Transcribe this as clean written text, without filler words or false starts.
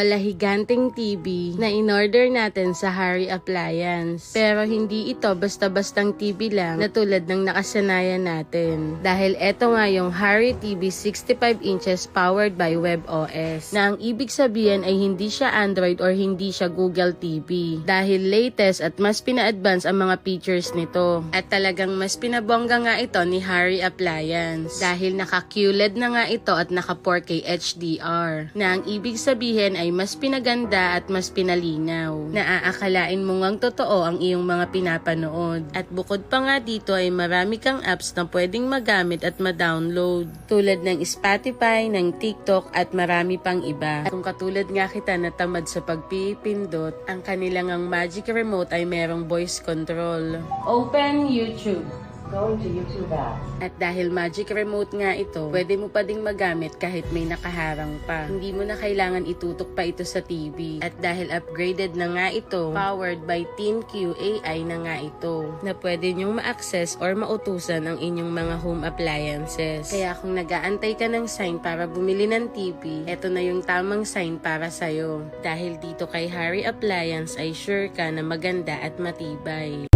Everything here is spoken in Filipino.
malahiganting TV na in-order natin sa Harry Appliance. Pero hindi ito basta-bastang TV lang na tulad ng nakasanayan natin. Dahil eto nga yung Harry TV 65 inches powered by WebOS. Na ang ibig sabihin ay hindi siya Android or hindi siya Google TV. Dahil latest at mas pina-advance ang mga features nito. At talagang mas pinabongga nga ito ni Harry Appliance. Dahil naka-QLED na nga ito at naka 4K HDR. Na ang ibig sabihin ay mas pinaganda at mas pinalinaw. Naaakalain mo ngang totoo ang iyong mga pinapanood. At bukod pa nga dito ay marami kang apps na pwedeng magamit at ma-download. Tulad ng Spotify, ng TikTok at marami pang iba. At kung katulad nga kita na tamad sa pagpipindot, ang kanilang ang Magic Remote ay merong voice control. Open YouTube. Going to YouTube app. At dahil Magic Remote nga ito, pwede mo pa ding magamit kahit may nakaharang pa. Hindi mo na kailangan itutok pa ito sa TV. At dahil upgraded na nga ito, powered by TeamQ AI na nga ito, na pwede nyong ma-access or mautusan ang inyong mga home appliances. Kaya kung nag-aantay ka ng sign para bumili ng TV, eto na yung tamang sign para sa'yo. Dahil dito kay Harry Appliance ay sure ka na maganda at matibay.